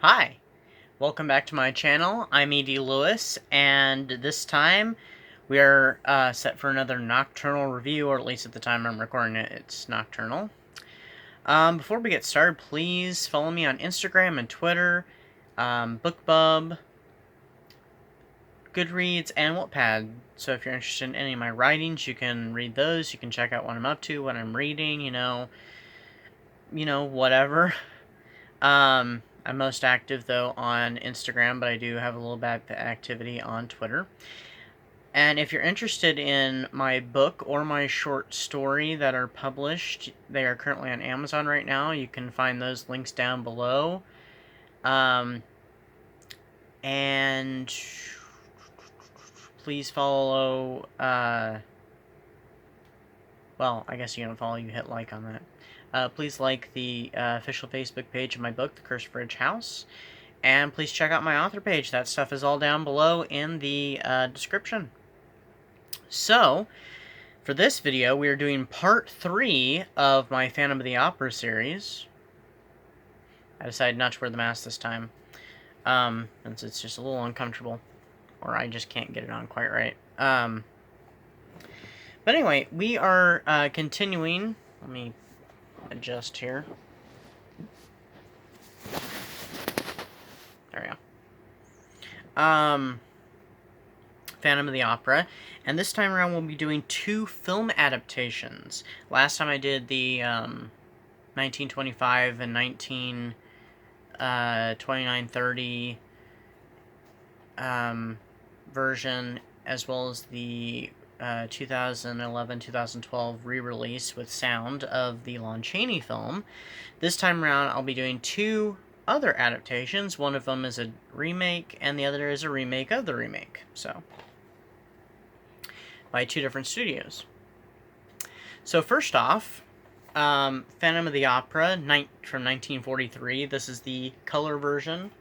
Hi, welcome back to my channel. I'm E.D. Lewis, and this time we are set for another nocturnal review, or at least at the time I'm recording it, it's nocturnal. Before we get started, please follow me on Instagram and Twitter, BookBub, Goodreads, and Wattpad. So if you're interested in any of my writings, you can read those. You can check out what I'm up to, what I'm reading, whatever. I'm most active, though, on Instagram, but I do have a little bit of activity on Twitter. And if you're interested in my book or my short story that are published, they are currently on Amazon right now. You can find those links down below. And please follow, well, I guess you don't follow, you hit like on that. Please like the official Facebook page of my book, The Cursed Bridge House. And please check out my author page. That stuff is all down below in the description. So, for this video, we are doing part 3 of my Phantom of the Opera series. I decided not to wear the mask this time, since it's just a little uncomfortable, or I just can't get it on quite right. But anyway, we are continuing. Let me adjust here. There we go. Phantom of the Opera, and this time around we'll be doing 2 film adaptations. Last time I did the 1925 and 2930 version, as well as the 2011-2012 re-release with sound of the Lon Chaney film. This time around I'll be doing 2 other adaptations. One of them is a remake, and the other is a remake of the remake. So, by 2 different studios. So first off, Phantom of the Opera from 1943. This is the color version.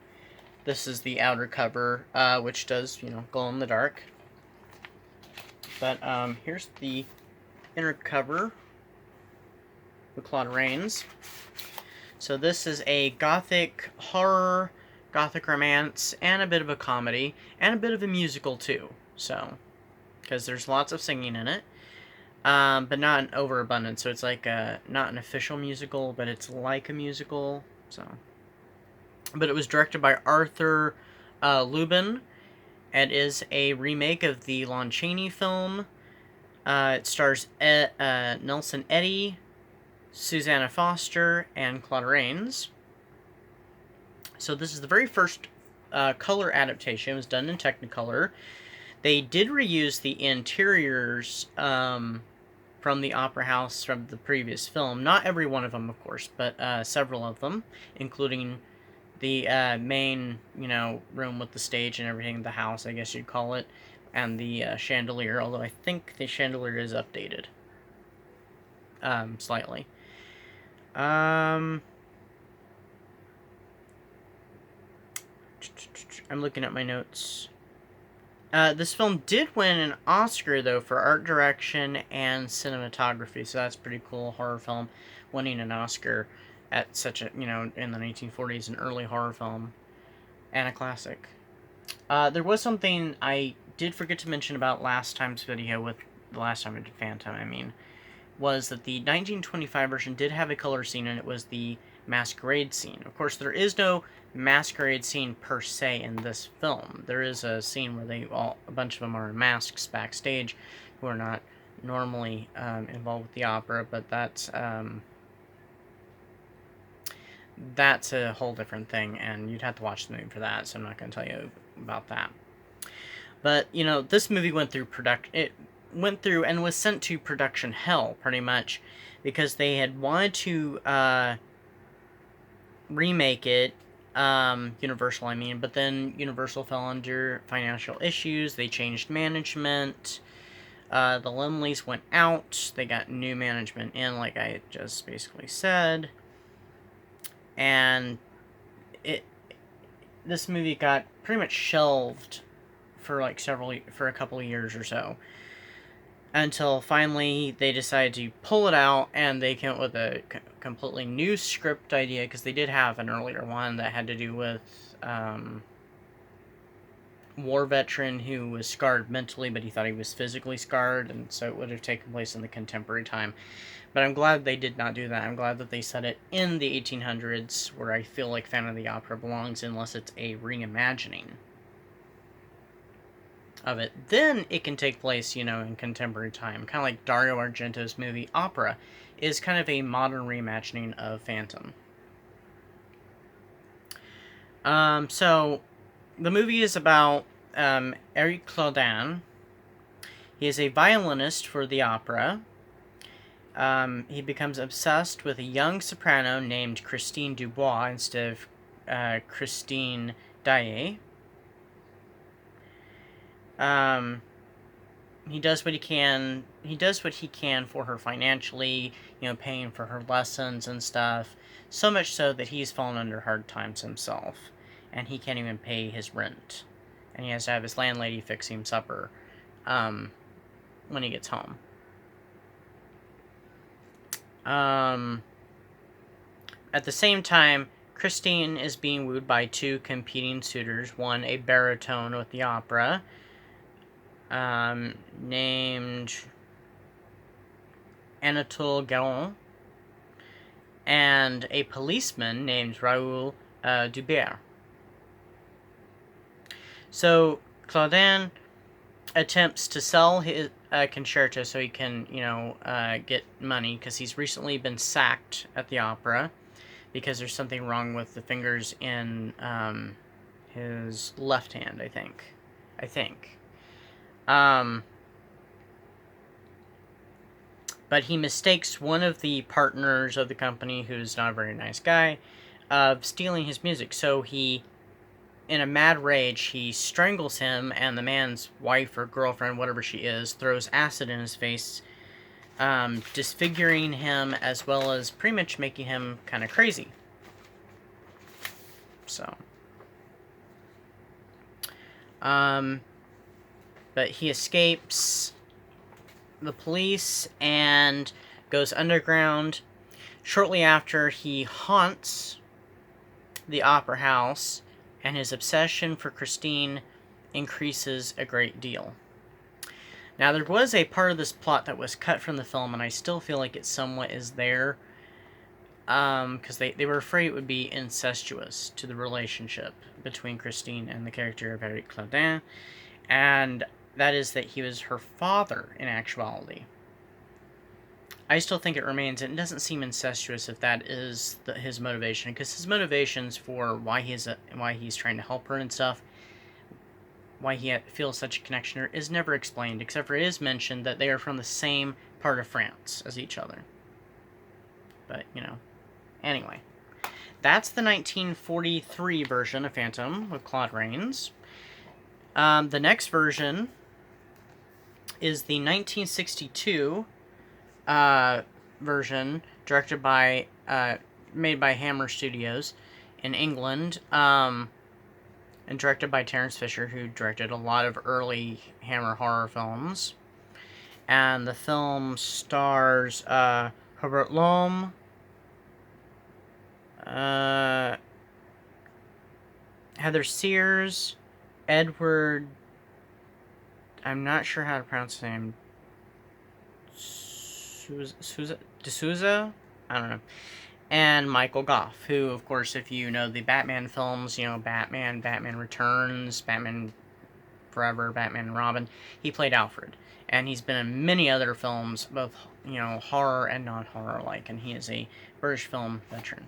This is the outer cover, which does, glow in the dark. But here's the inner cover with Claude Rains. So this is a gothic horror, gothic romance, and a bit of a comedy, and a bit of a musical too. So, because there's lots of singing in it, but not an overabundance. So it's like not an official musical, but it's like a musical. So, but it was directed by Arthur Lubin, and is a remake of the Lon Chaney film. It stars Nelson Eddy, Susanna Foster, and Claude Rains. So this is the very first color adaptation. It was done in Technicolor. They did reuse the interiors from the Opera House from the previous film. Not every one of them, of course, but several of them, including the main, room with the stage and everything, the house, I guess you'd call it, and the chandelier, although I think the chandelier is updated slightly. I'm looking at my notes. This film did win an Oscar, though, for art direction and cinematography, so that's pretty cool. Horror film winning an Oscar at such a, in the 1940s, an early horror film, and a classic. There was something I did forget to mention about last time's video, with the last time I did Phantom, was that the 1925 version did have a color scene, and it was the masquerade scene. Of course, there is no masquerade scene per se in this film. There is a scene where a bunch of them are in masks backstage, who are not normally involved with the opera, but that's a whole different thing, and you'd have to watch the movie for that, so I'm not going to tell you about that. But, this movie went through and was sent to production hell, pretty much, because they had wanted to remake it, Universal, but then Universal fell under financial issues. They changed management. The Limleys went out. They got new management in, like I just basically said. And this movie got pretty much shelved for a couple of years or so. until finally they decided to pull it out, and they came up with a completely new script idea, because they did have an earlier one that had to do with war veteran who was scarred mentally, but he thought he was physically scarred, and so it would have taken place in the contemporary time. But I'm glad they did not do that. I'm glad that they set it in the 1800s, where I feel like Phantom of the Opera belongs, unless it's a reimagining of it. Then it can take place, you know, in contemporary time. Kind of like Dario Argento's movie Opera is kind of a modern reimagining of Phantom. So the movie is about Eric Claudin. He is a violinist for the opera. He becomes obsessed with a young soprano named Christine Dubois instead of Christine Daae. He does what he can. He does what he can for her financially, you know, paying for her lessons and stuff. So much so that he's fallen under hard times himself, and he can't even pay his rent, and he has to have his landlady fix him supper when he gets home. At the same time, Christine is being wooed by two competing suitors. One, a baritone with the opera, named Anatole Galland, and a policeman named Raoul Dubert. So Claudin attempts to sell his concerto so he can, you know, get money, because he's recently been sacked at the opera because there's something wrong with the fingers in his left hand, I think. But he mistakes one of the partners of the company, who's not a very nice guy, of stealing his music. So he, in a mad rage, he strangles him, and the man's wife or girlfriend, whatever she is, throws acid in his face, disfiguring him, as well as pretty much making him kind of crazy. So, but he escapes the police and goes underground. Shortly after, he haunts the opera house, and his obsession for Christine increases a great deal. Now, there was a part of this plot that was cut from the film, and I still feel like it somewhat is there, because they were afraid it would be incestuous to the relationship between Christine and the character of Eric Claudin, and that is that he was her father in actuality. I still think it remains, and it doesn't seem incestuous if that is his motivation, because his motivations for why he's trying to help her and stuff, why he feels such a connection is never explained, except for it is mentioned that they are from the same part of France as each other. But, you know, anyway. That's the 1943 version of Phantom with Claude Rains. The next version is the 1962 version, made by Hammer Studios in England, and directed by Terence Fisher, who directed a lot of early Hammer horror films. And the film stars Herbert Lom, Heather Sears, Edward, I'm not sure how to pronounce his name, D'Souza? I don't know. And Michael Goff, who, of course, if you know the Batman films, you know, Batman Returns, Batman Forever, Batman and Robin, he played Alfred. And he's been in many other films, both, you know, horror and non-horror alike, and he is a British film veteran.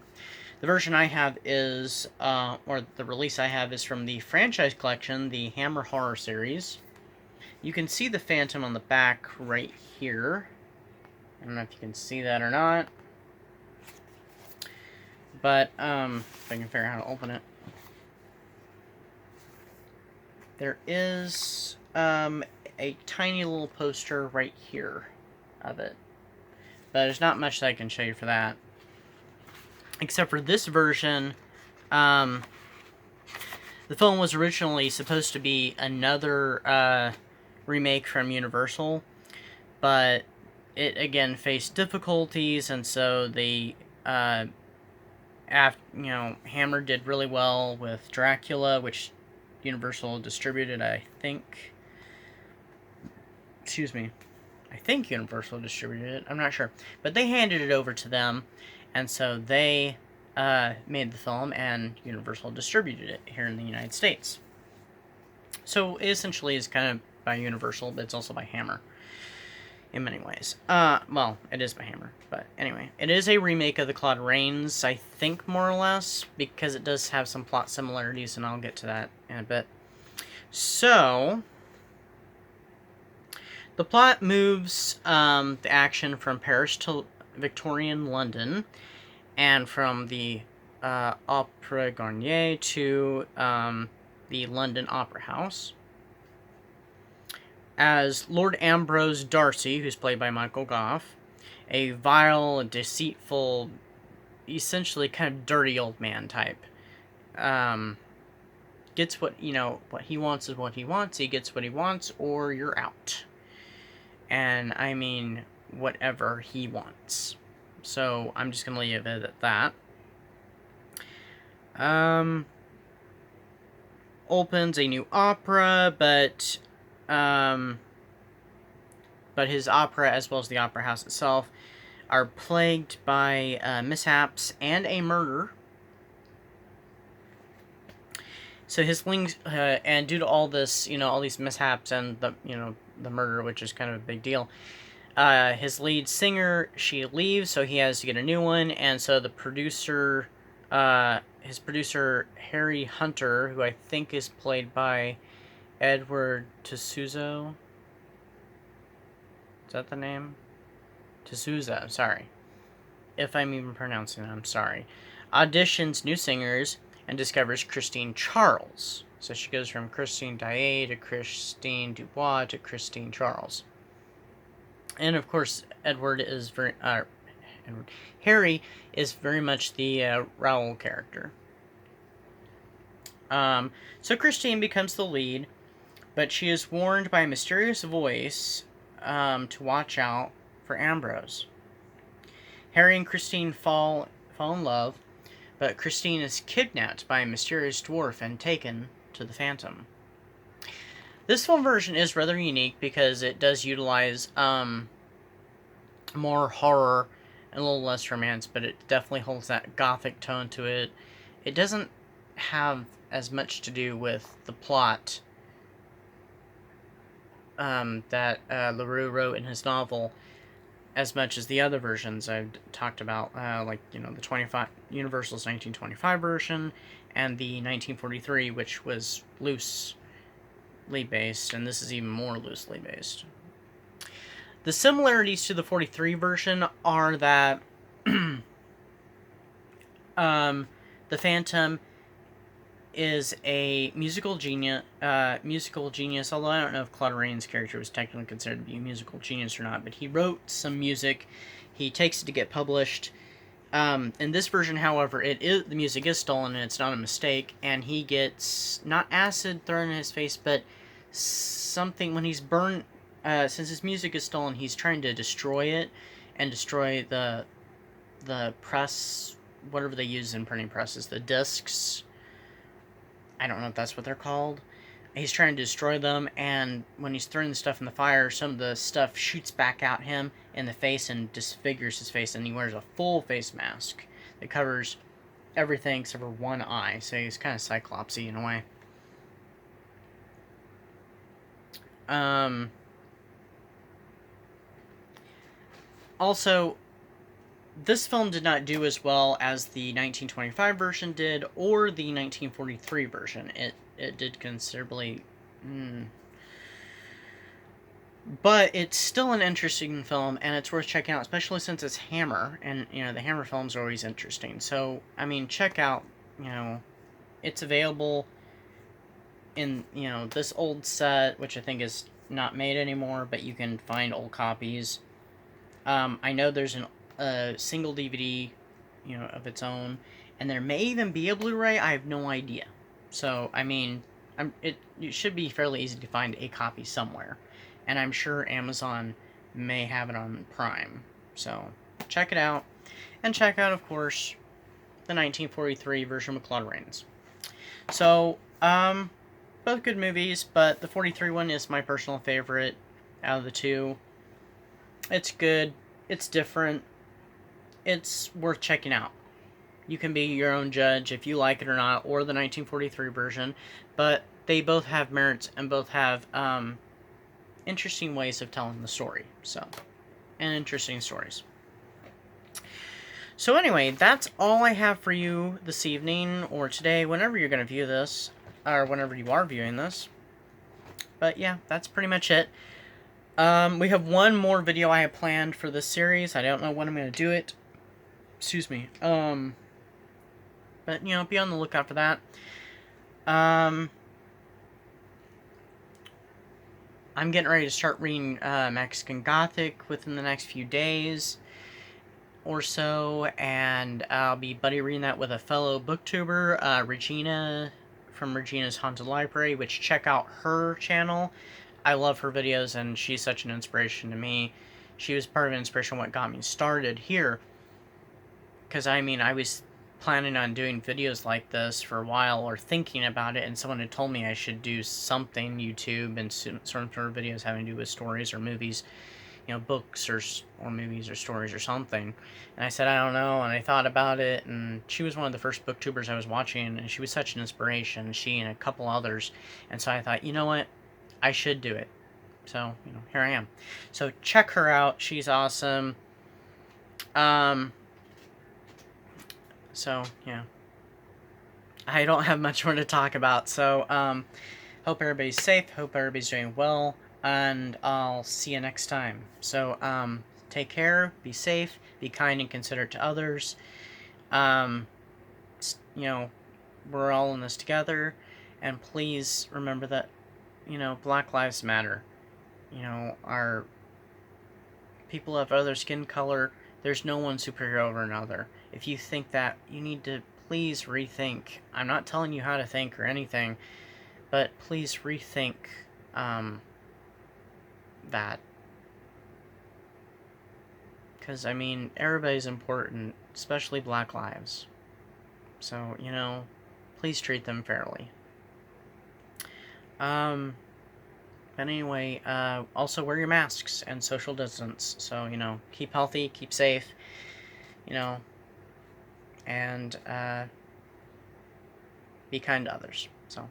The version I have is, or the release I have is from the franchise collection, the Hammer Horror Series. You can see the Phantom on the back right here. I don't know if you can see that or not. But, if I can figure out how to open it. There is, a tiny little poster right here of it. But there's not much that I can show you for that. Except for this version, the film was originally supposed to be another, remake from Universal. but it again faced difficulties, and so they, Hammer did really well with Dracula, which Universal distributed, I think. Excuse me. I think Universal distributed it. I'm not sure. But they handed it over to them, and so they made the film, and Universal distributed it here in the United States. So it essentially is kind of by Universal, but it's also by Hammer in many ways. Well, it is by Hammer, but anyway. It is a remake of The Claude Rains, I think, more or less, because it does have some plot similarities, and I'll get to that in a bit. So, the plot moves the action from Paris to Victorian London, and from the Opera Garnier to the London Opera House, as Lord Ambrose Darcy, who's played by Michael Gough, a vile, deceitful, essentially kind of dirty old man type, gets what he wants is what he wants. He gets what he wants, or you're out. And I mean, whatever he wants. So I'm just gonna leave it at that. Opens a new opera, but his opera, as well as the opera house itself, are plagued by mishaps and a murder. So his wings, and due to all this, all these mishaps and the murder, which is kind of a big deal, his lead singer, she leaves, so he has to get a new one, and so the producer, his producer, Harry Hunter, who I think is played by Edward Tessuzo. Is that the name? Tessuzo, sorry. If I'm even pronouncing it, I'm sorry. Auditions new singers and discovers Christine Charles. So she goes from Christine Daae to Christine Dubois to Christine Charles. And of course, Harry is very much the Raoul character. So Christine becomes the lead, but she is warned by a mysterious voice to watch out for Ambrose. Harry and Christine fall in love, but Christine is kidnapped by a mysterious dwarf and taken to the Phantom. This film version is rather unique because it does utilize more horror and a little less romance, but it definitely holds that gothic tone to it. It doesn't have as much to do with the plot that LaRue wrote in his novel as much as the other versions I've talked about, like, the Universal's 1925 version and the 1943, which was loosely based, and this is even more loosely based. The similarities to the 43 version are that the Phantom is a musical genius, although I don't know if Claude Rains' character was technically considered to be a musical genius or not, but he wrote some music, he takes it to get published. In this version, however, the music is stolen, and it's not a mistake, and he gets, not acid thrown in his face, but something, when he's burned, since his music is stolen, he's trying to destroy it, and destroy the press, whatever they use in printing presses, the discs. I don't know if that's what they're called. He's trying to destroy them, and when he's throwing the stuff in the fire, some of the stuff shoots back at him in the face and disfigures his face, and he wears a full face mask that covers everything except for one eye, so he's kind of Cyclopsy in a way. Also, this film did not do as well as the 1925 version did, or the 1943 version. It did considerably... But it's still an interesting film, and it's worth checking out, especially since it's Hammer, and, the Hammer films are always interesting. So, I mean, check out, it's available in, this old set, which I think is not made anymore, but you can find old copies. I know there's a single DVD, of its own, and there may even be a Blu-ray. I have no idea. So, I mean, it should be fairly easy to find a copy somewhere, and I'm sure Amazon may have it on Prime. So check it out. And check out, of course, the 1943 version with Claude Rains. So, both good movies, but the 43 one is my personal favorite out of the two. It's good. It's different. It's worth checking out. You can be your own judge if you like it or not, or the 1943 version, but they both have merits and both have interesting ways of telling the story. So, and interesting stories. So anyway, that's all I have for you this evening, or today, whenever you're going to view this, or whenever you are viewing this. But yeah, that's pretty much it. We have one more video I have planned for this series. I don't know when I'm going to do it. Excuse me. But, you know, be on the lookout for that. I'm getting ready to start reading Mexican Gothic within the next few days or so, and I'll be buddy reading that with a fellow booktuber, Regina, from Regina's Haunted Library, which check out her channel. I love her videos, and she's such an inspiration to me. She was part of an inspiration what got me started here, because, I mean, I was planning on doing videos like this for a while, or thinking about it, and someone had told me I should do something, YouTube, and certain sort of videos having to do with stories or movies, you know, books or movies or stories or something. And I said, I don't know, and I thought about it, and she was one of the first booktubers I was watching, and she was such an inspiration, she and a couple others, and so I thought, you know what, I should do it. So, you know, here I am. So check her out, she's awesome. So, yeah. I don't have much more to talk about, so, hope everybody's safe, hope everybody's doing well, and I'll see you next time. So, take care, be safe, be kind and considerate to others. You know, we're all in this together, and please remember that, you know, Black Lives Matter. You know, our people of other skin color, there's no one superior over another. If you think that, you need to please rethink. I'm not telling you how to think or anything, but please rethink, that. Because, I mean, everybody's important, especially Black lives. So, you know, please treat them fairly. But anyway, also wear your masks and social distance. So, you know, keep healthy, keep safe, you know, and be kind to others. So,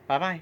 bye-bye.